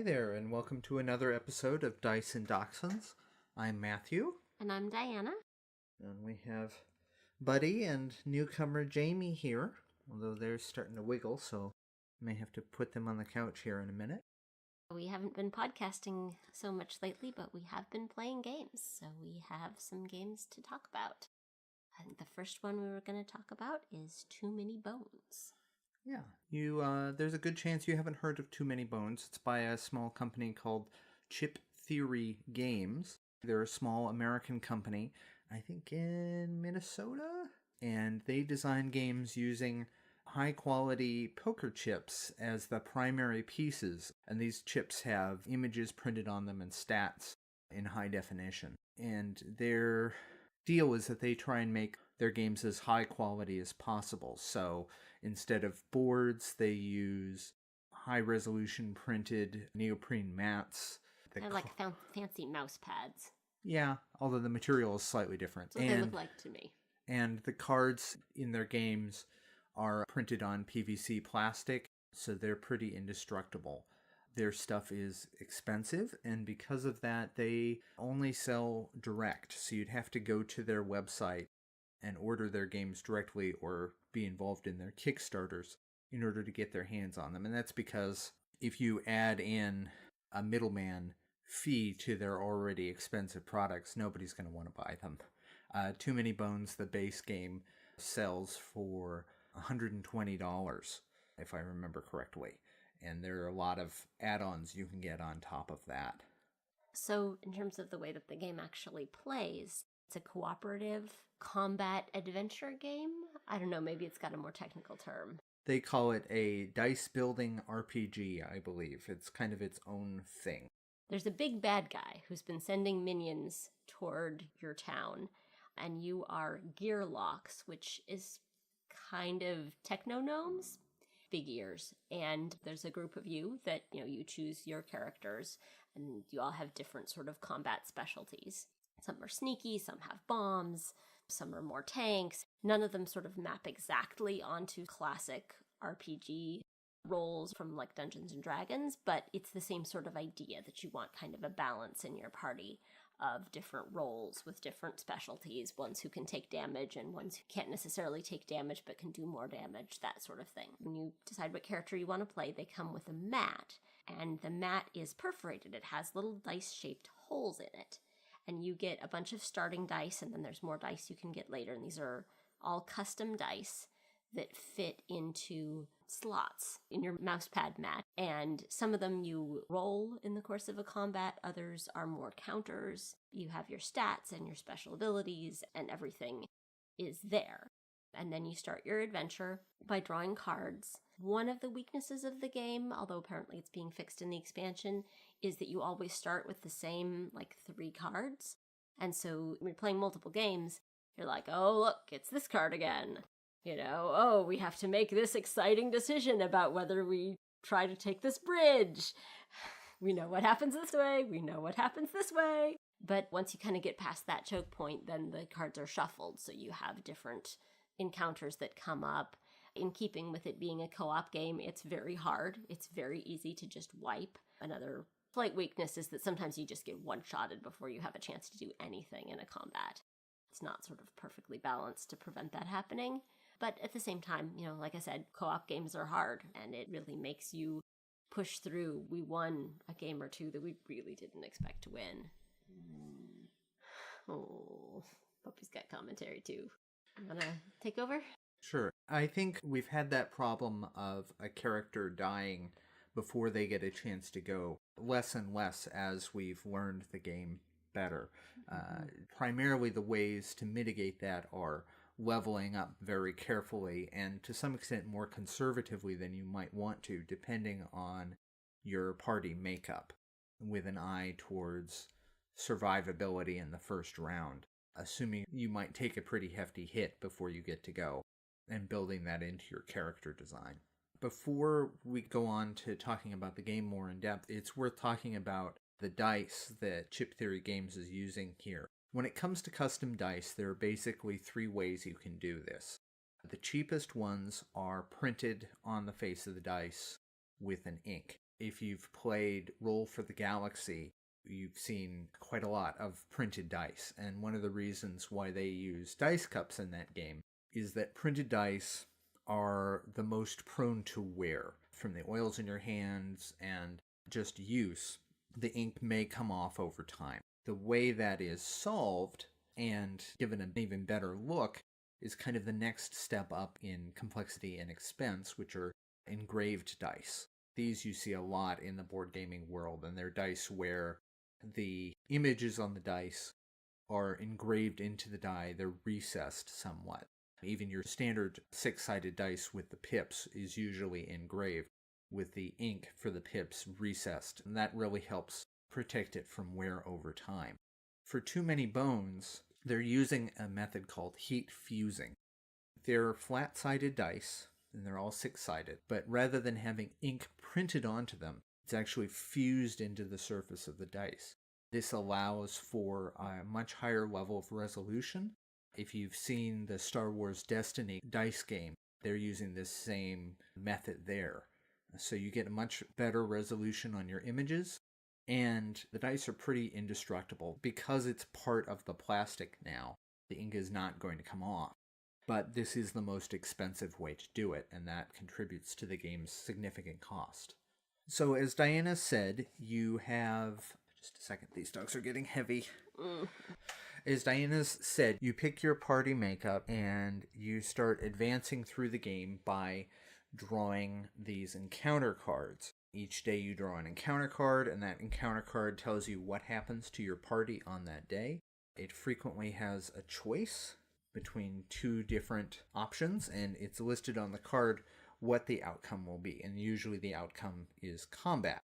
Hi there, and welcome to another episode of Dice and Dachshunds. I'm Matthew. And I'm Diana. And we have Buddy and newcomer Jamie here, although they're starting to wiggle, so may have to put them on the couch here in a minute. We haven't been podcasting so much lately, but we have been playing games, so we have some games to talk about. I think the first one we were going to talk about is Too Many Bones. Yeah, there's a good chance you haven't heard of Too Many Bones. It's by a small company called Chip Theory Games. They're a small American company, I think in Minnesota, and they design games using high-quality poker chips as the primary pieces, and these chips have images printed on them and stats in high definition. And their deal is that they try and make their games as high quality as possible. So instead of boards, they use high-resolution printed neoprene mats. They're like fancy mouse pads. Yeah, although the material is slightly different. That's what they look like to me. And the cards in their games are printed on PVC plastic, so they're pretty indestructible. Their stuff is expensive, and because of that, they only sell direct. So you'd have to go to their website and order their games directly or be involved in their Kickstarters in order to get their hands on them. And that's because if you add in a middleman fee to their already expensive products, nobody's going to want to buy them. Too Many Bones, the base game, sells for $120, if I remember correctly. And there are a lot of add-ons you can get on top of that. So in terms of the way that the game actually plays, it's a cooperative combat adventure game. I don't know, maybe it's got a more technical term. They call it a dice-building RPG, I believe. It's kind of its own thing. There's a big bad guy who's been sending minions toward your town, and you are Gearlocks, which is kind of techno-gnomes. Big ears, and there's a group of you that, you choose your characters, and you all have different sort of combat specialties. Some are sneaky, some have bombs, some are more tanks. None of them sort of map exactly onto classic RPG roles from like Dungeons and Dragons, but it's the same sort of idea that you want kind of a balance in your party of different roles with different specialties, ones who can take damage and ones who can't necessarily take damage but can do more damage, that sort of thing. When you decide what character you want to play, they come with a mat, and the mat is perforated. It has little dice-shaped holes in it, and you get a bunch of starting dice, and then there's more dice you can get later, and these are all custom dice that fit into slots in your mousepad mat, and some of them you roll in the course of a combat, others are more counters. You have your stats and your special abilities, and everything is there. And then you start your adventure by drawing cards. One of the weaknesses of the game, although apparently it's being fixed in the expansion, is that you always start with the same, 3 cards. And so when you're playing multiple games, you're like, oh, look, it's this card again. We have to make this exciting decision about whether we try to take this bridge. We know what happens this way. We know what happens this way. But once you kind of get past that choke point, then the cards are shuffled. So you have different encounters that come up. In keeping with it being a co-op game, it's very hard. It's very easy to just wipe. Another slight weakness is that sometimes you just get one-shotted before you have a chance to do anything in a combat. It's not sort of perfectly balanced to prevent that happening. But at the same time, like I said, co-op games are hard, and it really makes you push through. We won a game or two that we really didn't expect to win. Oh, Puppy's got commentary too. You want to take over? Sure. I think we've had that problem of a character dying before they get a chance to go less and less as we've learned the game better. Primarily the ways to mitigate that are leveling up very carefully and to some extent more conservatively than you might want to, depending on your party makeup, with an eye towards survivability in the first round, assuming you might take a pretty hefty hit before you get to go, and building that into your character design. Before we go on to talking about the game more in depth, it's worth talking about the dice that Chip Theory Games is using here. When it comes to custom dice, there are basically 3 ways you can do this. The cheapest ones are printed on the face of the dice with an ink. If you've played Roll for the Galaxy, you've seen quite a lot of printed dice. And one of the reasons why they use dice cups in that game is that printed dice are the most prone to wear. From the oils in your hands and just use, the ink may come off over time. The way that is solved and given an even better look is kind of the next step up in complexity and expense, which are engraved dice. These you see a lot in the board gaming world, and they're dice where the images on the dice are engraved into the die. They're recessed somewhat. Even your standard 6-sided dice with the pips is usually engraved with the ink for the pips recessed, and that really helps protect it from wear over time. For Too Many Bones, they're using a method called heat fusing. They're flat-sided dice, and they're all 6-sided, but rather than having ink printed onto them, it's actually fused into the surface of the dice. This allows for a much higher level of resolution. If you've seen the Star Wars Destiny dice game, they're using this same method there. So you get a much better resolution on your images, and the dice are pretty indestructible. Because it's part of the plastic now, the ink is not going to come off. But this is the most expensive way to do it, and that contributes to the game's significant cost. So as Diana said, you have... Just a second, these dogs are getting heavy. As Diana said, you pick your party makeup and you start advancing through the game by drawing these encounter cards. Each day you draw an encounter card, and that encounter card tells you what happens to your party on that day. It frequently has a choice between 2 different options, and it's listed on the card what the outcome will be, and usually the outcome is combat.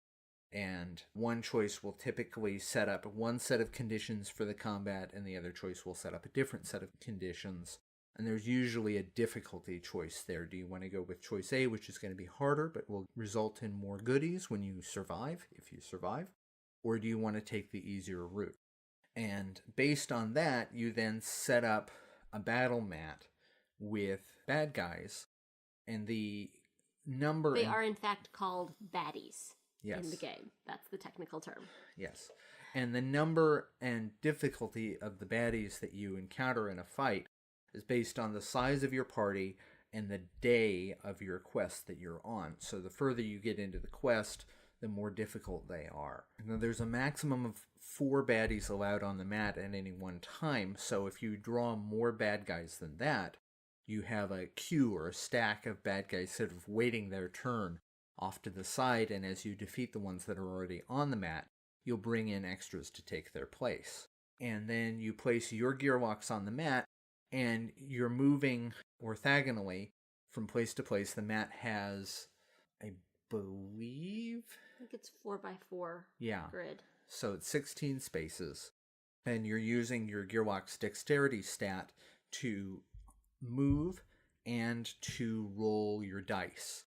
And one choice will typically set up one set of conditions for the combat, and the other choice will set up a different set of conditions. And there's usually a difficulty choice there. Do you want to go with choice A, which is going to be harder, but will result in more goodies when you survive, if you survive? Or do you want to take the easier route? And based on that, you then set up a battle mat with bad guys, and the number... They are in fact called baddies. Yes. In the game. That's the technical term. Yes. And the number and difficulty of the baddies that you encounter in a fight is based on the size of your party and the day of your quest that you're on. So the further you get into the quest, the more difficult they are. Now, there's a maximum of 4 baddies allowed on the mat at any one time, so if you draw more bad guys than that, you have a queue or a stack of bad guys sort of waiting their turn off to the side, and as you defeat the ones that are already on the mat, you'll bring in extras to take their place. And then you place your gearbox on the mat, and you're moving orthogonally from place to place. The mat has, I believe... I think it's 4x4 grid. So it's 16 spaces, and you're using your gearbox dexterity stat to move and to roll your dice.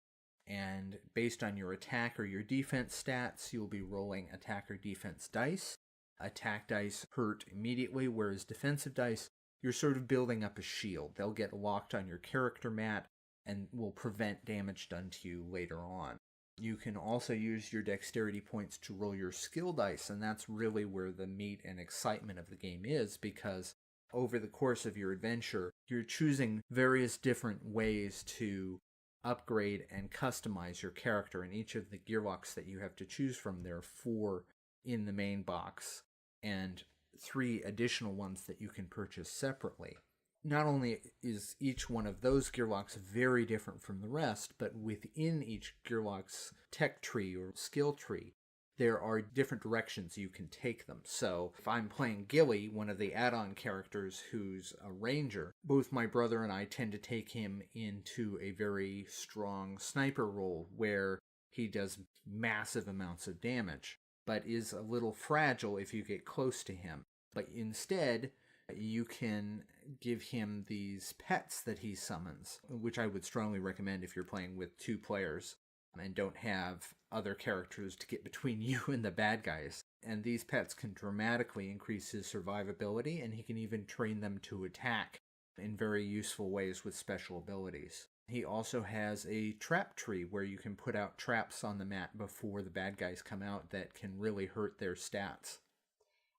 And based on your attack or your defense stats, you'll be rolling attack or defense dice. Attack dice hurt immediately, whereas defensive dice, you're sort of building up a shield. They'll get locked on your character mat and will prevent damage done to you later on. You can also use your dexterity points to roll your skill dice, and that's really where the meat and excitement of the game is, because over the course of your adventure, you're choosing various different ways to upgrade and customize your character, and each of the gearbox that you have to choose from, there are 4 in the main box and 3 additional ones that you can purchase separately. Not only is each one of those gearbox very different from the rest, but within each gearbox tech tree or skill tree, there are different directions you can take them. So if I'm playing Gilly, one of the add-on characters who's a ranger, both my brother and I tend to take him into a very strong sniper role where he does massive amounts of damage, but is a little fragile if you get close to him. But instead, you can give him these pets that he summons, which I would strongly recommend if you're playing with 2 players and don't have other characters to get between you and the bad guys. And these pets can dramatically increase his survivability, and he can even train them to attack in very useful ways with special abilities. He also has a trap tree where you can put out traps on the map before the bad guys come out that can really hurt their stats.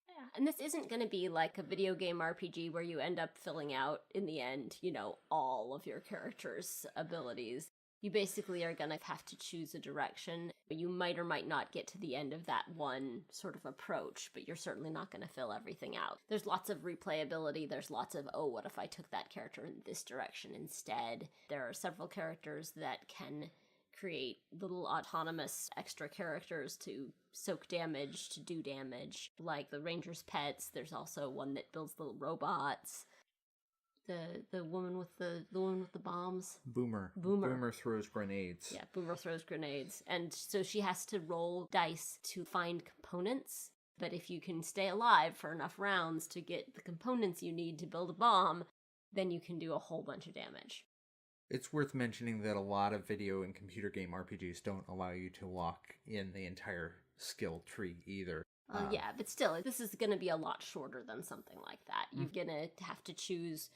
Yeah, and this isn't going to be like a video game RPG where you end up filling out, in the end, all of your character's abilities. You basically are going to have to choose a direction. You might or might not get to the end of that one sort of approach, but you're certainly not going to fill everything out. There's lots of replayability. There's lots of, oh, what if I took that character in this direction instead? There are several characters that can create little autonomous extra characters to soak damage, to do damage, like the Ranger's Pets. There's also one that builds little robots. The woman with the bombs. Boomer. Boomer throws grenades. Yeah, Boomer throws grenades. And so she has to roll dice to find components. But if you can stay alive for enough rounds to get the components you need to build a bomb, then you can do a whole bunch of damage. It's worth mentioning that a lot of video and computer game RPGs don't allow you to lock in the entire skill tree either. Yeah, but still, this is going to be a lot shorter than something like that. You're going to have to choose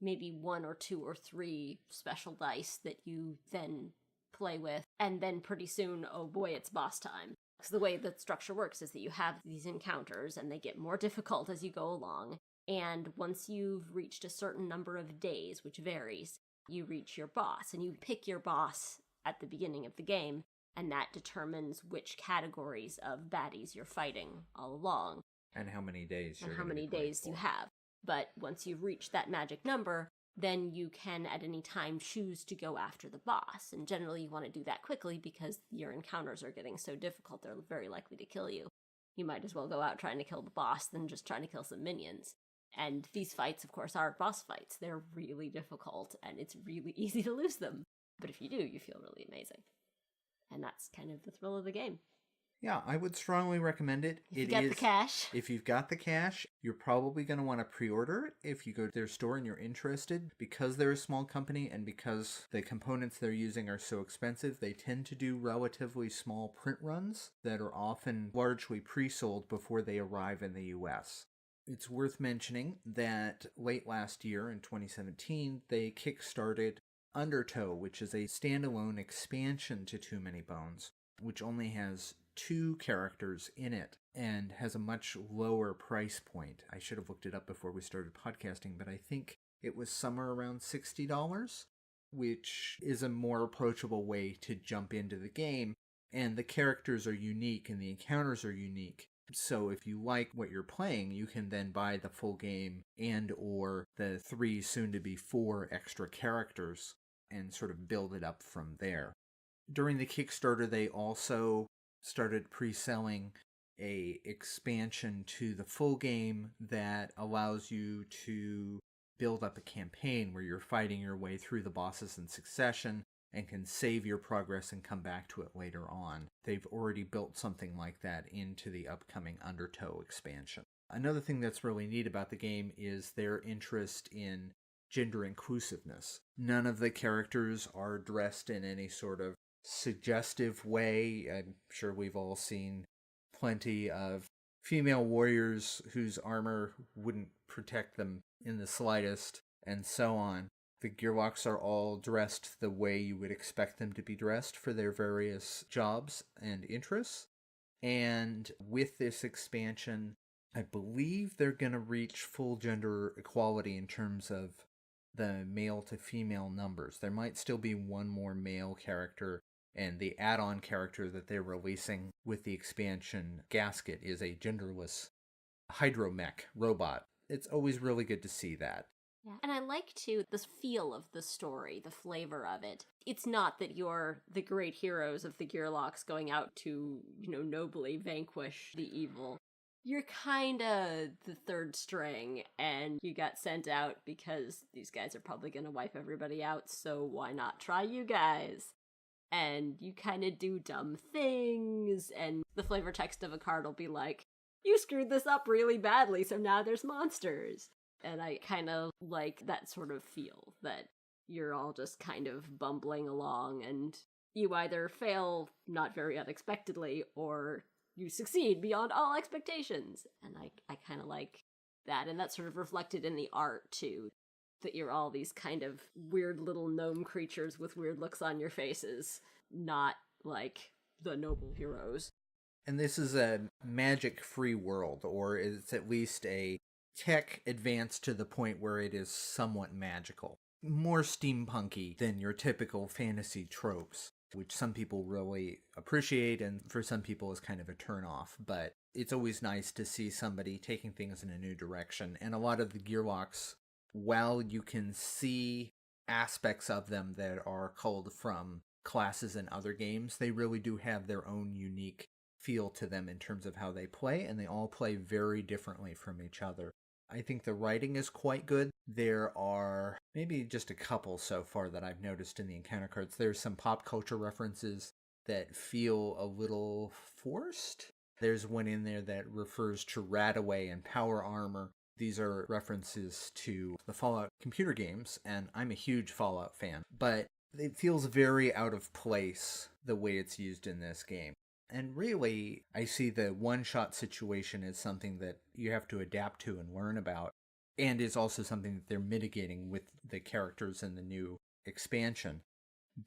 maybe 1 or 2 or 3 special dice that you then play with, and then pretty soon, oh boy, it's boss time. Because the way the structure works is that you have these encounters, and they get more difficult as you go along, and once you've reached a certain number of days, which varies, you reach your boss, and you pick your boss at the beginning of the game, and that determines which categories of baddies you're fighting all along. And how many days you have. But once you've reached that magic number, then you can at any time choose to go after the boss. And generally you want to do that quickly because your encounters are getting so difficult, they're very likely to kill you. You might as well go out trying to kill the boss than just trying to kill some minions. And these fights, of course, are boss fights. They're really difficult, and it's really easy to lose them. But if you do, you feel really amazing. And that's kind of the thrill of the game. Yeah, I would strongly recommend it. If you got the cash. If you've got the cash, you're probably going to want to pre-order it if you go to their store and you're interested. Because they're a small company and because the components they're using are so expensive, they tend to do relatively small print runs that are often largely pre-sold before they arrive in the US. It's worth mentioning that late last year, in 2017, they kickstarted Undertow, which is a standalone expansion to Too Many Bones, which only has 2 characters in it and has a much lower price point. I should have looked it up before we started podcasting, but I think it was somewhere around $60, which is a more approachable way to jump into the game. And the characters are unique and the encounters are unique. So if you like what you're playing, you can then buy the full game and or the 3, soon to be 4 extra characters and sort of build it up from there. During the Kickstarter, they also started pre-selling a expansion to the full game that allows you to build up a campaign where you're fighting your way through the bosses in succession and can save your progress and come back to it later on. They've already built something like that into the upcoming Undertow expansion. Another thing that's really neat about the game is their interest in gender inclusiveness. None of the characters are dressed in any sort of suggestive way. I'm sure we've all seen plenty of female warriors whose armor wouldn't protect them in the slightest, and so on. The Gearlocks are all dressed the way you would expect them to be dressed for their various jobs and interests. And with this expansion, I believe they're going to reach full gender equality in terms of the male to female numbers. There might still be one more male character, and the add-on character that they're releasing with the expansion Gasket is a genderless hydromech robot. It's always really good to see that. Yeah. And I like, too, the feel of the story, the flavor of it. It's not that you're the great heroes of the Gearlocks going out to, nobly vanquish the evil. You're kind of the third string, and you got sent out because these guys are probably going to wipe everybody out, so why not try you guys? And you kind of do dumb things, and the flavor text of a card will be like, you screwed this up really badly, so now there's monsters. And I kind of like that sort of feel, that you're all just kind of bumbling along, and you either fail not very unexpectedly, or you succeed beyond all expectations. And I kind of like that, and that's sort of reflected in the art, too. that you're all these kind of weird little gnome creatures with weird looks on your faces, not like the noble heroes. And this is a magic-free world, or it's at least a tech advance to the point where it is somewhat magical. More steampunky than your typical fantasy tropes, which some people really appreciate and for some people is kind of a turnoff. But it's always nice to see somebody taking things in a new direction. And a lot of the Gearlocks, while you can see aspects of them that are culled from classes in other games, they really do have their own unique feel to them in terms of how they play, and they all play very differently from each other. I think the writing is quite good. There are maybe just a couple so far that I've noticed in the encounter cards. There's some pop culture references that feel a little forced. There's one in there that refers to Radaway and Power Armor. These are references to the Fallout computer games, and I'm a huge Fallout fan, but it feels very out of place the way it's used in this game. And really, I see the one-shot situation as something that you have to adapt to and learn about, and is also something that they're mitigating with the characters in the new expansion.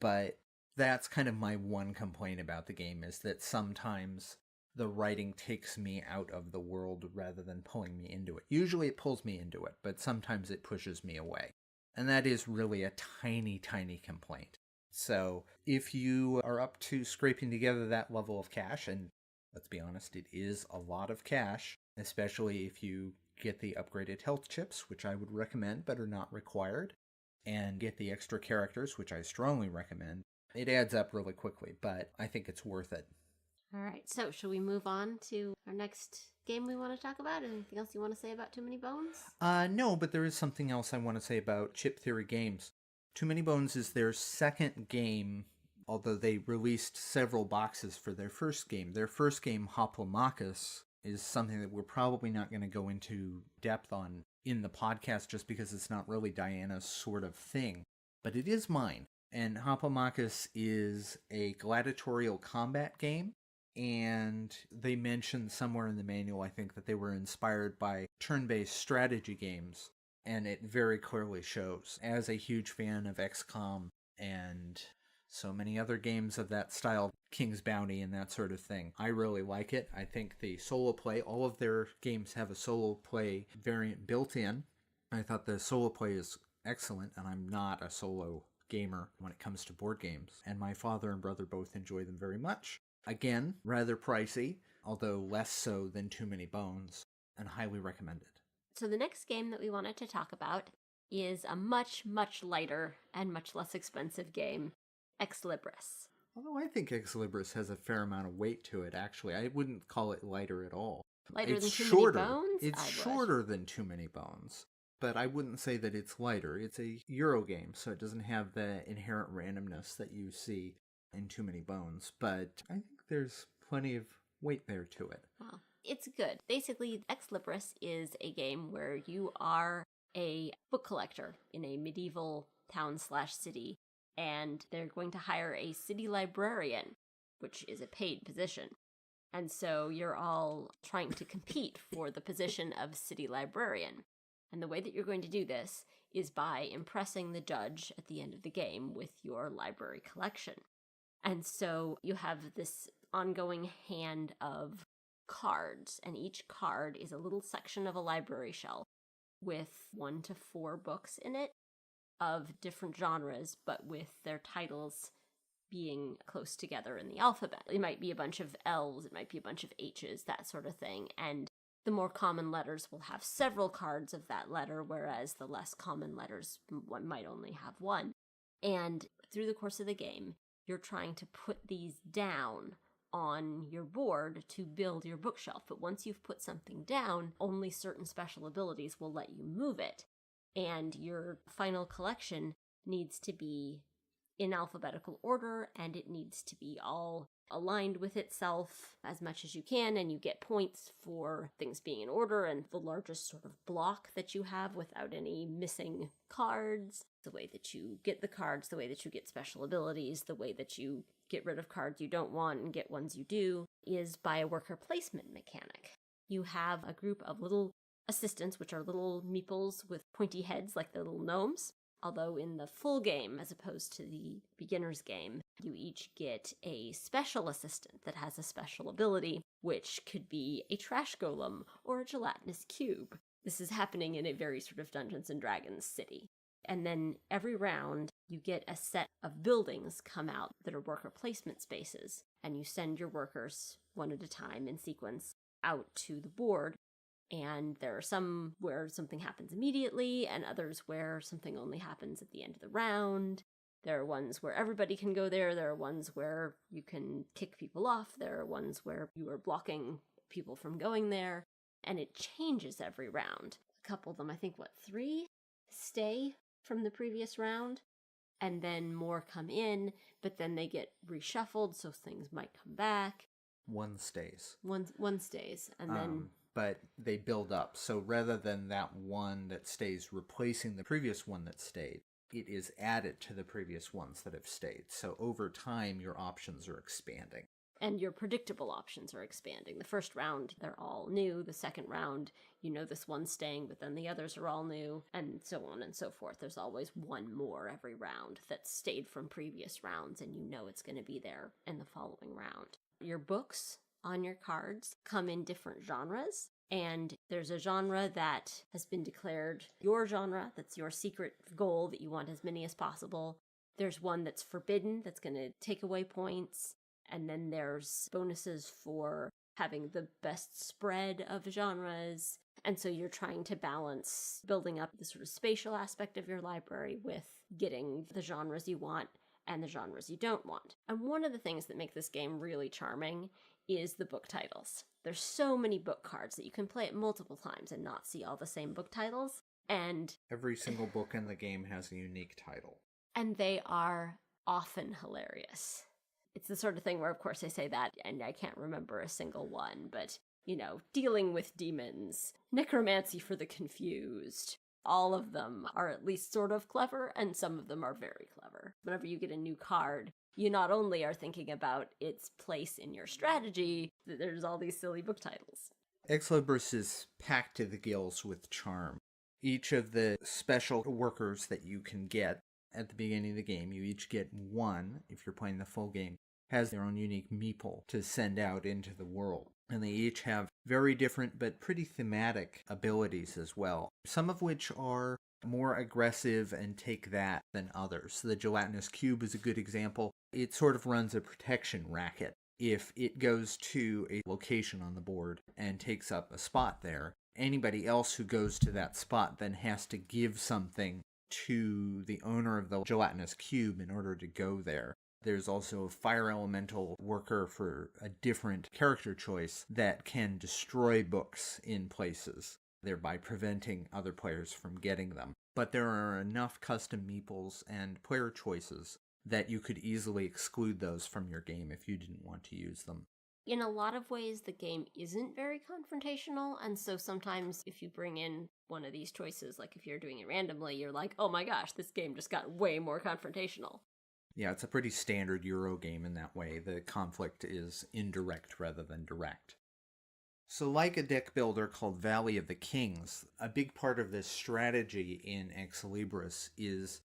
But that's kind of my one complaint about the game, is that sometimes the writing takes me out of the world rather than pulling me into it. Usually it pulls me into it, but sometimes it pushes me away. And that is really a tiny, tiny complaint. So if you are up to scraping together that level of cash, and let's be honest, it is a lot of cash, especially if you get the upgraded health chips, which I would recommend but are not required, and get the extra characters, which I strongly recommend, it adds up really quickly, but I think it's worth it. All right, so should we move on to our next game we want to talk about? Anything else you want to say about Too Many Bones? No, but there is something else I want to say about Chip Theory Games. Too Many Bones is their second game, although they released several boxes for their first game. Their first game, Hoplomachus, is something that we're probably not going to go into depth on in the podcast just because it's not really Diana's sort of thing. But it is mine. And Hoplomachus is a gladiatorial combat game. And they mentioned somewhere in the manual, I think, that they were inspired by turn-based strategy games. And it very clearly shows. As a huge fan of XCOM and so many other games of that style, King's Bounty and that sort of thing, I really like it. I think the solo play, all of their games have a solo play variant built in. I thought the solo play is excellent, and I'm not a solo gamer when it comes to board games. And my father and brother both enjoy them very much. Again, rather pricey, although less so than Too Many Bones, and highly recommended. So the next game that we wanted to talk about is a much, much lighter and much less expensive game, Ex Libris. Although I think Ex Libris has a fair amount of weight to it, actually. I wouldn't call it lighter at all. Lighter than Too Many Bones? It's shorter than Too Many Bones. But I wouldn't say that it's lighter. It's a Euro game, so it doesn't have the inherent randomness that you see in Too Many Bones. But I think there's plenty of weight there to it. Wow. It's good. Basically, Ex Libris is a game where you are a book collector in a medieval town/city, and they're going to hire a city librarian, which is a paid position. And so you're all trying to compete for the position of city librarian. And the way that you're going to do this is by impressing the judge at the end of the game with your library collection. And so you have this ongoing hand of cards, and each card is a little section of a library shelf with 1 to 4 books in it of different genres, but with their titles being close together in the alphabet. It might be a bunch of L's, it might be a bunch of H's, that sort of thing. And the more common letters will have several cards of that letter, whereas the less common letters might only have one. And through the course of the game, you're trying to put these down on your board to build your bookshelf. But once you've put something down, only certain special abilities will let you move it. And your final collection needs to be in alphabetical order, and it needs to be all aligned with itself as much as you can, and you get points for things being in order and the largest sort of block that you have without any missing cards, the way that you get the cards, the way that you get special abilities, the way that you get rid of cards you don't want and get ones you do, is by a worker placement mechanic. You have a group of little assistants, which are little meeples with pointy heads like the little gnomes. Although in the full game, as opposed to the beginner's game, you each get a special assistant that has a special ability, which could be a trash golem or a gelatinous cube. This is happening in a very sort of Dungeons and Dragons city. And then every round, you get a set of buildings come out that are worker placement spaces, and you send your workers one at a time in sequence out to the board. And there are some where something happens immediately, and others where something only happens at the end of the round. There are ones where everybody can go there. There are ones where you can kick people off. There are ones where you are blocking people from going there. And it changes every round. A couple of them, I think, 3 stay from the previous round. And then more come in, but then they get reshuffled, so things might come back. One stays. One stays, and then... But they build up. So rather than that one that stays replacing the previous one that stayed, it is added to the previous ones that have stayed. So over time, your options are expanding. And your predictable options are expanding. The first round, they're all new. The second round, you know this one's staying, but then the others are all new, and so on and so forth. There's always one more every round that stayed from previous rounds, and you know it's going to be there in the following round. Your books on your cards come in different genres, and there's a genre that has been declared your genre, that's your secret goal that you want as many as possible. There's one that's forbidden, that's going to take away points, and then there's bonuses for having the best spread of genres. And so you're trying to balance building up the sort of spatial aspect of your library with getting the genres you want and the genres you don't want. And one of the things that make this game really charming is the book titles. There's so many book cards that you can play it multiple times and not see all the same book titles. And every single book in the game has a unique title. And they are often hilarious. It's the sort of thing where, of course, I say that and I can't remember a single one, but, you know, dealing with demons, necromancy for the confused. All of them are at least sort of clever, and some of them are very clever. Whenever you get a new card, you not only are thinking about its place in your strategy, there's all these silly book titles. Ex Libris is packed to the gills with charm. Each of the special workers that you can get at the beginning of the game, you each get one, if you're playing the full game, has their own unique meeple to send out into the world. And they each have very different but pretty thematic abilities as well, some of which are more aggressive and take that than others. The gelatinous cube is a good example. It sort of runs a protection racket. If it goes to a location on the board and takes up a spot there, anybody else who goes to that spot then has to give something to the owner of the gelatinous cube in order to go there. There's also a fire elemental worker for a different character choice that can destroy books in places, thereby preventing other players from getting them. But there are enough custom meeples and player choices that you could easily exclude those from your game if you didn't want to use them. In a lot of ways, the game isn't very confrontational, and so sometimes if you bring in one of these choices, like if you're doing it randomly, you're like, oh my gosh, this game just got way more confrontational. Yeah, it's a pretty standard Euro game in that way. The conflict is indirect rather than direct. So like a deck builder called Valley of the Kings, a big part of this strategy in Ex Libris is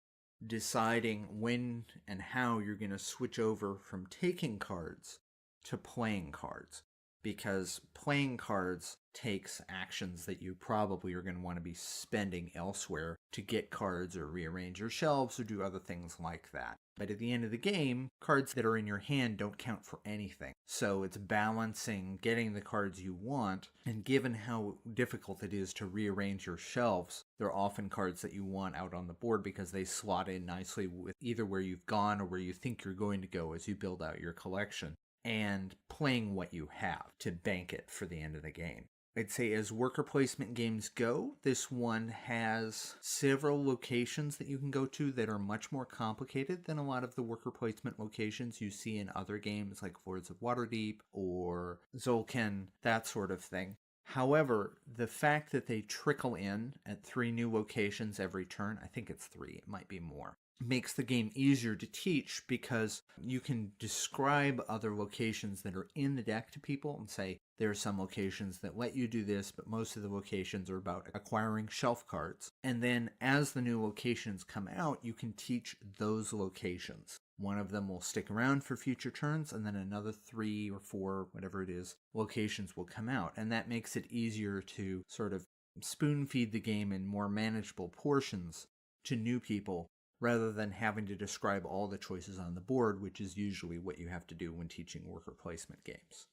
deciding when and how you're going to switch over from taking cards to playing cards. Because playing cards takes actions that you probably are going to want to be spending elsewhere to get cards or rearrange your shelves or do other things like that. But at the end of the game, cards that are in your hand don't count for anything. So it's balancing getting the cards you want, and given how difficult it is to rearrange your shelves, there are often cards that you want out on the board because they slot in nicely with either where you've gone or where you think you're going to go as you build out your collection, and playing what you have to bank it for the end of the game. I'd say as worker placement games go, this one has several locations that you can go to that are much more complicated than a lot of the worker placement locations you see in other games like Lords of Waterdeep or Zolkin, that sort of thing. However, the fact that they trickle in at 3 new locations every turn, I think it's 3, it might be more, makes the game easier to teach because you can describe other locations that are in the deck to people and say, There are some locations that let you do this, but most of the locations are about acquiring shelf cards. And then as the new locations come out, you can teach those locations. One of them will stick around for future turns, and then another 3 or 4, whatever it is, locations will come out. And that makes it easier to sort of spoon feed the game in more manageable portions to new people, rather than having to describe all the choices on the board, which is usually what you have to do when teaching worker placement games.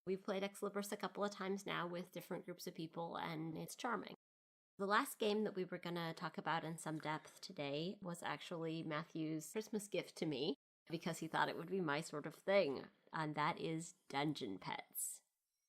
We've played Ex Libris a couple of times now with different groups of people, and it's charming. The last game that we were going to talk about in some depth today was actually Matthew's Christmas gift to me, because he thought it would be my sort of thing, and that is Dungeon Petz.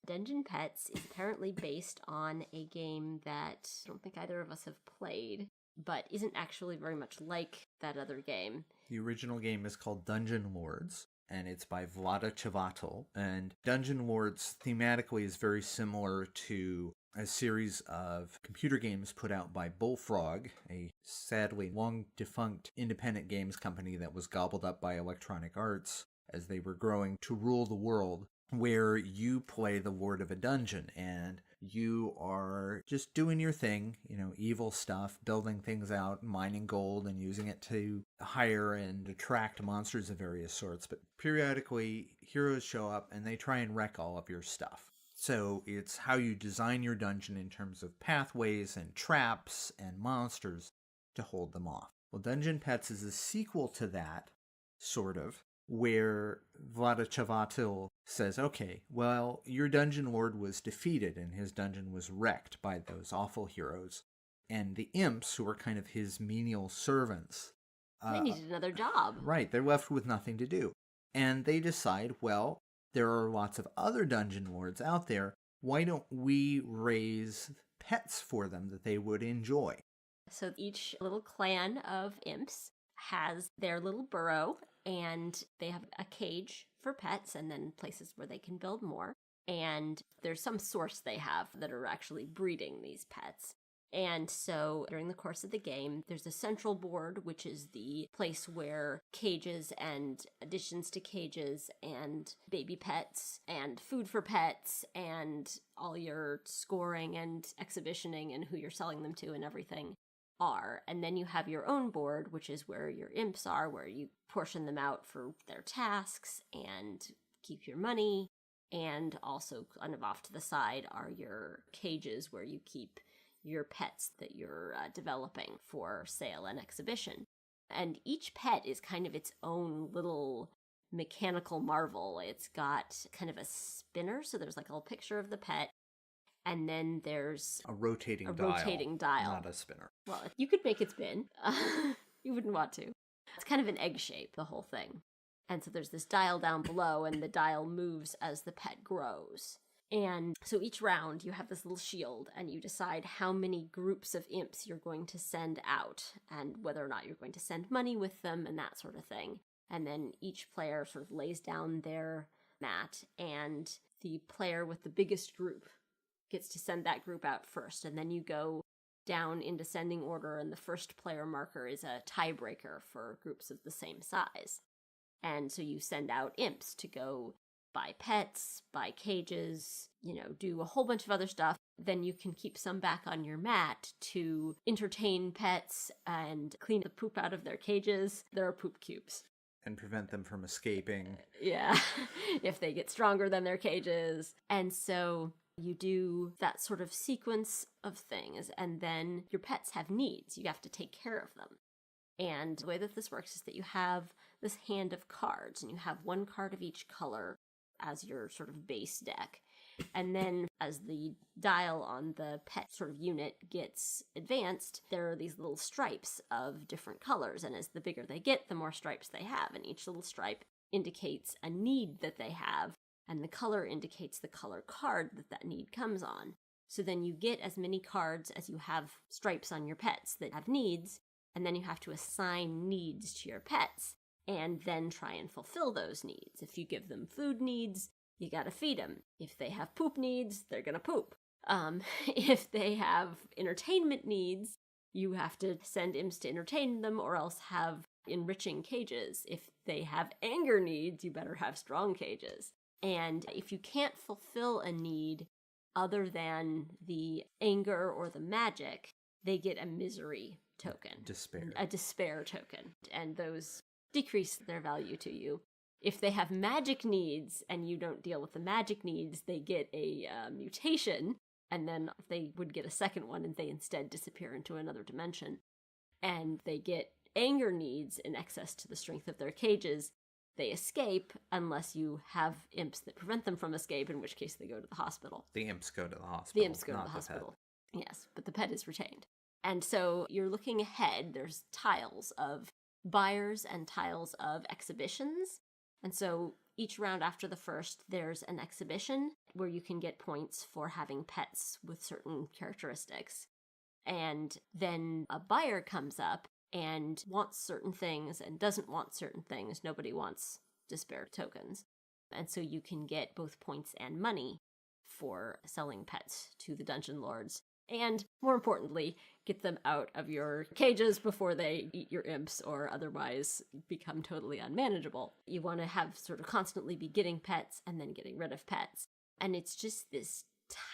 Dungeon Petz is apparently based on a game that I don't think either of us have played, but isn't actually very much like that other game. The original game is called Dungeon Lords, and it's by Vlada Chvátil. And Dungeon Lords thematically is very similar to a series of computer games put out by Bullfrog, a sadly long-defunct independent games company that was gobbled up by Electronic Arts as they were growing to rule the world, where you play the lord of a dungeon, and you are just doing your thing, evil stuff, building things out, mining gold, and using it to hire and attract monsters of various sorts. But periodically, heroes show up, and they try and wreck all of your stuff. So it's how you design your dungeon in terms of pathways and traps and monsters to hold them off. Well, Dungeon Petz is a sequel to that, sort of, where Vlada Chvátil says, okay, well, your dungeon lord was defeated and his dungeon was wrecked by those awful heroes. And the imps, who are kind of his menial servants, they needed another job. Right, they're left with nothing to do. And they decide, well, there are lots of other dungeon lords out there. Why don't we raise pets for them that they would enjoy? So each little clan of imps has their little burrow, and they have a cage for pets and then places where they can build more. And there's some source they have that are actually breeding these pets. And so during the course of the game, there's a central board, which is the place where cages and additions to cages and baby pets and food for pets and all your scoring and exhibitioning and who you're selling them to and everything are. And then you have your own board, which is where your imps are, where you portion them out for their tasks and keep your money. And also kind of off to the side are your cages where you keep your pets that you're developing for sale and exhibition. And each pet is kind of its own little mechanical marvel. It's got kind of a spinner, so there's like a little picture of the pet. And then there's a rotating dial. Not a spinner. Well, you could make it spin. You wouldn't want to. It's kind of an egg shape, the whole thing. And so there's this dial down below, and the dial moves as the pet grows. And so each round you have this little shield, and you decide how many groups of imps you're going to send out, and whether or not you're going to send money with them, and that sort of thing. And then each player sort of lays down their mat, and the player with the biggest group gets to send that group out first. And then you go down in descending order, and the first player marker is a tiebreaker for groups of the same size. And so you send out imps to go buy pets, buy cages, do a whole bunch of other stuff. Then you can keep some back on your mat to entertain pets and clean the poop out of their cages. There are poop cubes. And prevent them from escaping. Yeah, if they get stronger than their cages. And so you do that sort of sequence of things, and then your pets have needs. You have to take care of them. And the way that this works is that you have this hand of cards, and you have one card of each color as your sort of base deck. And then as the dial on the pet sort of unit gets advanced, there are these little stripes of different colors. And as the bigger they get, the more stripes they have. And each little stripe indicates a need that they have, and the color indicates the color card that need comes on. So then you get as many cards as you have stripes on your pets that have needs, and then you have to assign needs to your pets, and then try and fulfill those needs. If you give them food needs, you gotta feed them. If they have poop needs, they're gonna poop. If they have entertainment needs, you have to send imps to entertain them, or else have enriching cages. If they have anger needs, you better have strong cages. And if you can't fulfill a need other than the anger or the magic, they get a misery token. Despair. A despair token. And those decrease their value to you. If they have magic needs and you don't deal with the magic needs, they get a mutation. And then they would get a second one and they instead disappear into another dimension. And they get anger needs in excess to the strength of their cages. They escape unless you have imps that prevent them from escape, in which case they go to the hospital. The imps go to the hospital. The imps go to the hospital. Yes, but the pet is retained. And so you're looking ahead. There's tiles of buyers and tiles of exhibitions. And so each round after the first, there's an exhibition where you can get points for having pets with certain characteristics. And then a buyer comes up and wants certain things and doesn't want certain things. Nobody wants despair tokens. And so you can get both points and money for selling pets to the dungeon lords. And more importantly, get them out of your cages before they eat your imps or otherwise become totally unmanageable. You want to have sort of constantly be getting pets and then getting rid of pets. And it's just this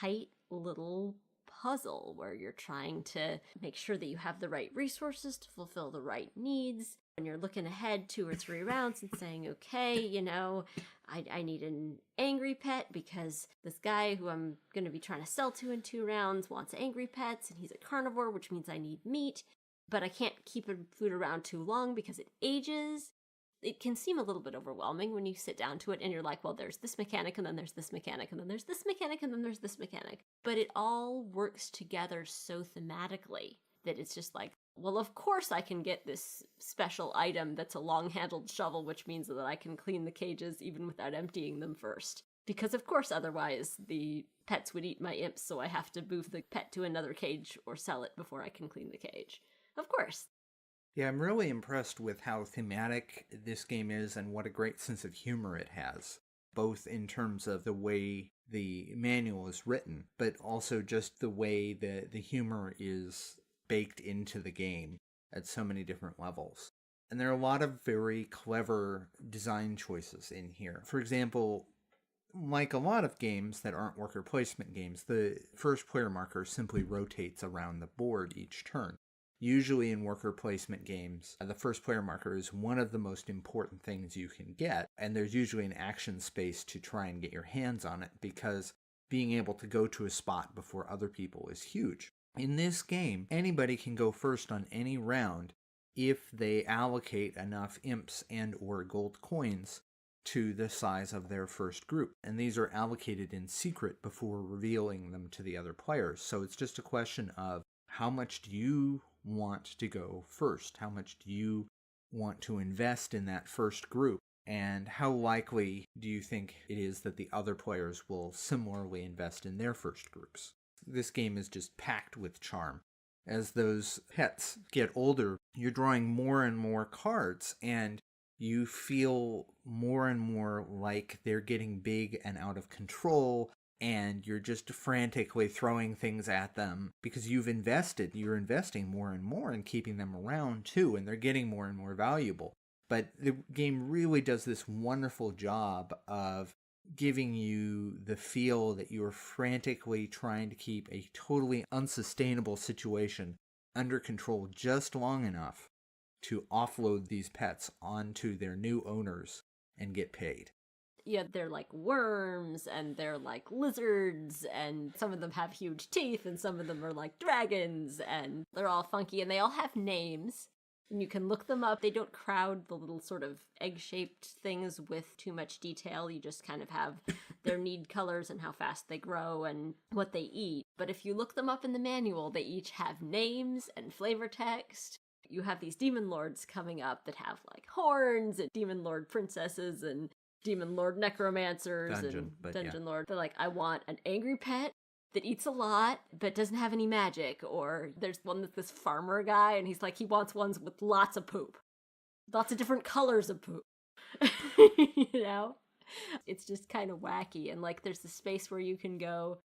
tight little puzzle where you're trying to make sure that you have the right resources to fulfill the right needs. And you're looking ahead 2 or 3 rounds and saying, okay, you know, I need an angry pet because this guy who I'm going to be trying to sell to in 2 rounds wants angry pets and he's a carnivore, which means I need meat, but I can't keep food around too long because it ages. It can seem a little bit overwhelming when you sit down to it and you're like, well, there's this mechanic and then there's this mechanic and then there's this mechanic and then there's this mechanic. But it all works together so thematically that it's just like, well, of course I can get this special item that's a long-handled shovel, which means that I can clean the cages even without emptying them first. Because of course otherwise the pets would eat my imps, so I have to move the pet to another cage or sell it before I can clean the cage. Of course. Yeah, I'm really impressed with how thematic this game is and what a great sense of humor it has, both in terms of the way the manual is written, but also just the way that the humor is baked into the game at so many different levels. And there are a lot of very clever design choices in here. For example, like a lot of games that aren't worker placement games, the first player marker simply rotates around the board each turn. Usually in worker placement games, the first player marker is one of the most important things you can get, and there's usually an action space to try and get your hands on it because being able to go to a spot before other people is huge. In this game, anybody can go first on any round if they allocate enough imps and or gold coins to the size of their first group. And these are allocated in secret before revealing them to the other players. So it's just a question of how much do you want to go first? How much do you want to invest in that first group? And how likely do you think it is that the other players will similarly invest in their first groups? This game is just packed with charm. As those pets get older, you're drawing more and more cards, and you feel more and more like they're getting big and out of control, and you're just frantically throwing things at them because you're investing more and more in keeping them around too, and they're getting more and more valuable. But the game really does this wonderful job of giving you the feel that you are frantically trying to keep a totally unsustainable situation under control just long enough to offload these pets onto their new owners and get paid. Yeah, they're like worms, and they're like lizards, and some of them have huge teeth, and some of them are like dragons, and they're all funky, and they all have names. And you can look them up. They don't crowd the little sort of egg-shaped things with too much detail. You just kind of have their need colors and how fast they grow and what they eat. But if you look them up in the manual, they each have names and flavor text. You have these demon lords coming up that have like horns, and demon lord princesses and demon lord necromancers and dungeon lord. They're like, I want an angry pet that eats a lot but doesn't have any magic. Or there's one that's this farmer guy, and he's like, he wants ones with lots of poop, lots of different colors of poop. You know, it's just kind of wacky. And like there's the space where you can go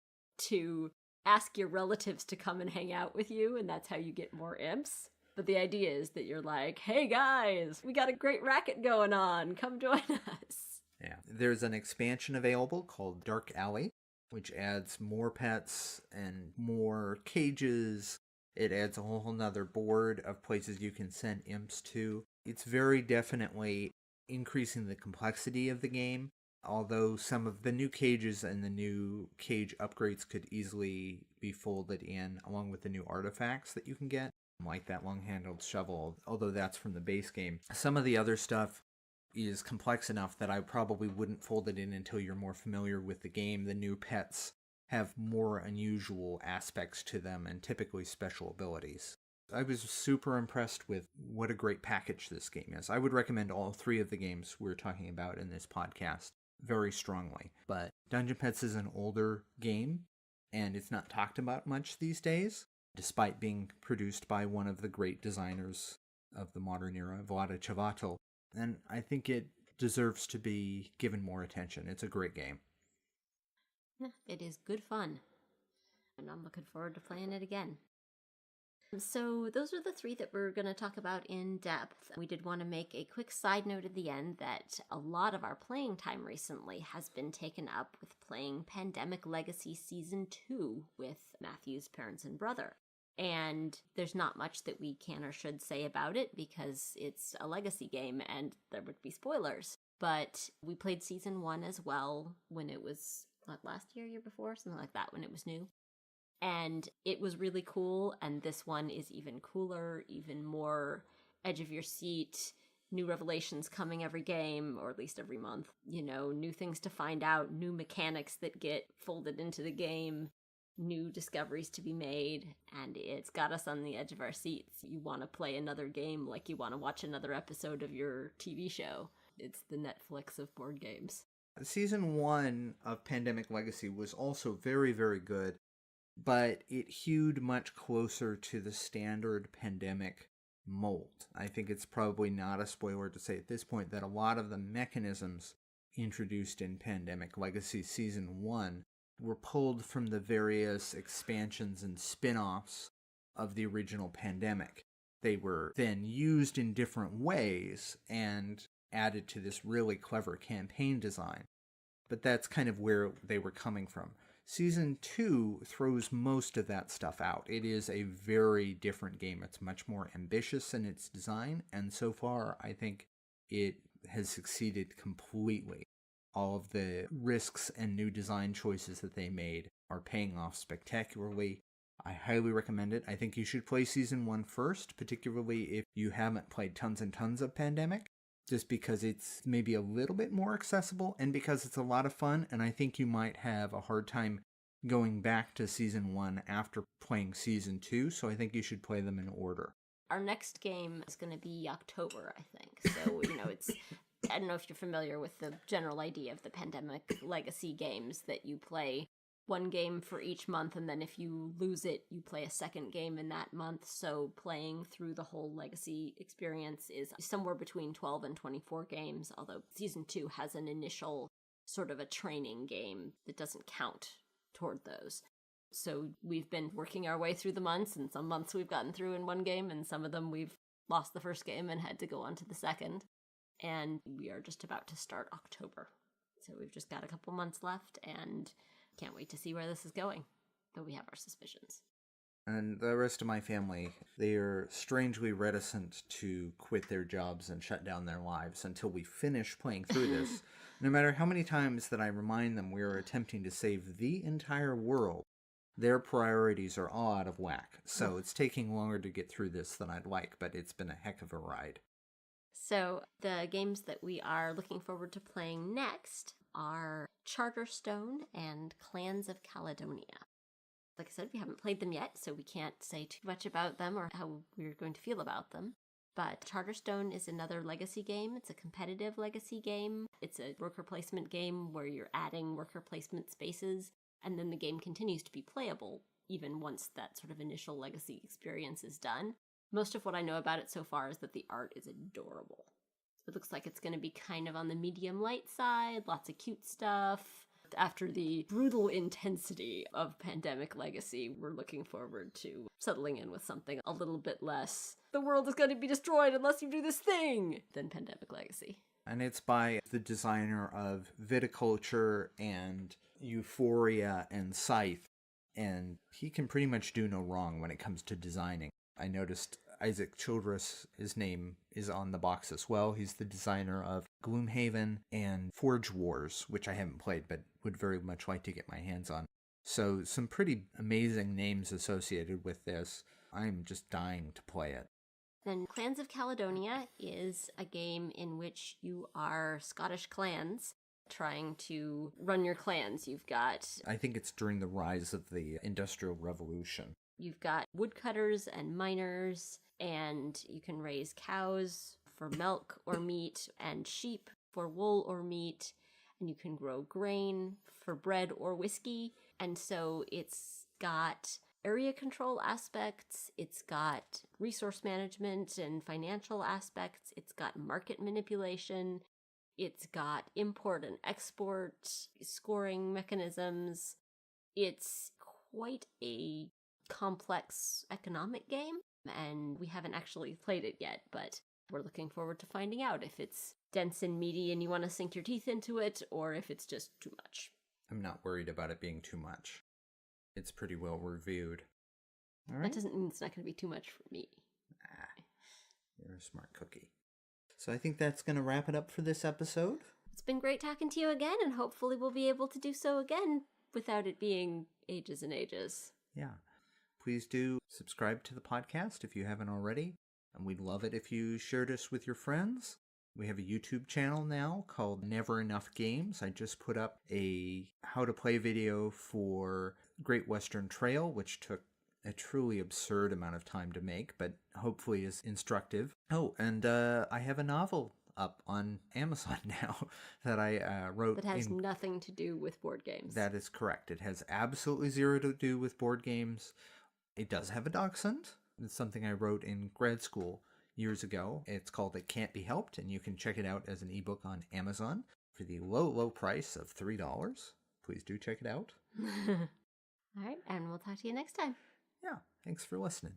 to ask your relatives to come and hang out with you, and that's how you get more imps. But the idea is that you're like, hey guys, we got a great racket going on, come join us. Yeah. There's an expansion available called Dark Alley, which adds more pets and more cages. It adds a whole nother board of places you can send imps to. It's very definitely increasing the complexity of the game, although some of the new cages and the new cage upgrades could easily be folded in along with the new artifacts that you can get, like that long-handled shovel, although that's from the base game. Some of the other stuff is complex enough that I probably wouldn't fold it in until you're more familiar with the game. The new pets have more unusual aspects to them and typically special abilities. I was super impressed with what a great package this game is. I would recommend all three of the games we're talking about in this podcast very strongly. But Dungeon Petz is an older game, and it's not talked about much these days, despite being produced by one of the great designers of the modern era, Vlada Chavato. And I think it deserves to be given more attention. It's a great game. It is good fun, and I'm looking forward to playing it again. So those are the three that we're going to talk about in depth. We did want to make a quick side note at the end that a lot of our playing time recently has been taken up with playing Pandemic Legacy Season 2 with Matthew's parents and brother. And there's not much that we can or should say about it because it's a legacy game and there would be spoilers. But we played Season 1 as well when it was, last year, year before? Something like that, when it was new. And it was really cool, and this one is even cooler, even more edge of your seat, new revelations coming every game, or at least every month. You know, new things to find out, new mechanics that get folded into the game, new discoveries to be made, and it's got us on the edge of our seats. You want to play another game like you want to watch another episode of your TV show. It's the Netflix of board games. Season 1 of Pandemic Legacy was also very, very good, but it hewed much closer to the standard Pandemic mold. I think it's probably not a spoiler to say at this point that a lot of the mechanisms introduced in Pandemic Legacy Season 1 were pulled from the various expansions and spin-offs of the original Pandemic. They were then used in different ways and added to this really clever campaign design. But that's kind of where they were coming from. Season 2 throws most of that stuff out. It is a very different game. It's much more ambitious in its design, and so far I think it has succeeded completely. All of the risks and new design choices that they made are paying off spectacularly. I highly recommend it. I think you should play Season 1 first, particularly if you haven't played tons and tons of Pandemic, just because it's maybe a little bit more accessible and because it's a lot of fun, and I think you might have a hard time going back to Season 1 after playing Season 2, so I think you should play them in order. Our next game is going to be October, I think. So, it's... I don't know if you're familiar with the general idea of the Pandemic Legacy games, that you play one game for each month, and then if you lose it, you play a second game in that month. So playing through the whole Legacy experience is somewhere between 12 and 24 games, although Season 2 has an initial sort of a training game that doesn't count toward those. So we've been working our way through the months, and some months we've gotten through in one game, and some of them we've lost the first game and had to go on to the second. And we are just about to start October. So we've just got a couple months left and can't wait to see where this is going, though we have our suspicions. And the rest of my family, they are strangely reticent to quit their jobs and shut down their lives until we finish playing through this. No matter how many times that I remind them we are attempting to save the entire world, their priorities are all out of whack. So it's taking longer to get through this than I'd like, but it's been a heck of a ride. So the games that we are looking forward to playing next are Charterstone and Clans of Caledonia. Like I said, we haven't played them yet, so we can't say too much about them or how we're going to feel about them. But Charterstone is another legacy game. It's a competitive legacy game. It's a worker placement game where you're adding worker placement spaces, and then the game continues to be playable even once that sort of initial legacy experience is done. Most of what I know about it so far is that the art is adorable. It looks like it's going to be kind of on the medium light side, lots of cute stuff. After the brutal intensity of Pandemic Legacy, we're looking forward to settling in with something a little bit less, the world is going to be destroyed unless you do this thing, than Pandemic Legacy. And it's by the designer of Viticulture and Euphoria and Scythe. And he can pretty much do no wrong when it comes to designing. I noticed Isaac Childress, his name is on the box as well. He's the designer of Gloomhaven and Forge Wars, which I haven't played but would very much like to get my hands on. So some pretty amazing names associated with this. I'm just dying to play it. Then Clans of Caledonia is a game in which you are Scottish clans trying to run your clans. You've got... I think it's during the rise of the Industrial Revolution. You've got woodcutters and miners, and you can raise cows for milk or meat, and sheep for wool or meat, and you can grow grain for bread or whiskey. And so it's got area control aspects, it's got resource management and financial aspects, it's got market manipulation, it's got import and export scoring mechanisms. It's quite a complex economic game, and we haven't actually played it yet, but we're looking forward to finding out if it's dense and meaty and you want to sink your teeth into it, or if it's just too much. I'm not worried about it being too much. It's pretty well reviewed. All right. That doesn't mean it's not going to be too much for me. You're a smart cookie. So I think that's going to wrap it up for this episode. It's been great talking to you again, and hopefully we'll be able to do so again without it being ages and ages. Yeah. Please do subscribe to the podcast if you haven't already. And we'd love it if you shared us with your friends. We have a YouTube channel now called Never Enough Games. I just put up a how to play video for Great Western Trail, which took a truly absurd amount of time to make, but hopefully is instructive. Oh, and I have a novel up on Amazon now that I wrote. That has nothing to do with board games. That is correct. It has absolutely zero to do with board games. It does have a dachshund. It's something I wrote in grad school years ago. It's called It Can't Be Helped, and you can check it out as an ebook on Amazon for the low, low price of $3. Please do check it out. All right, and we'll talk to you next time. Yeah, thanks for listening.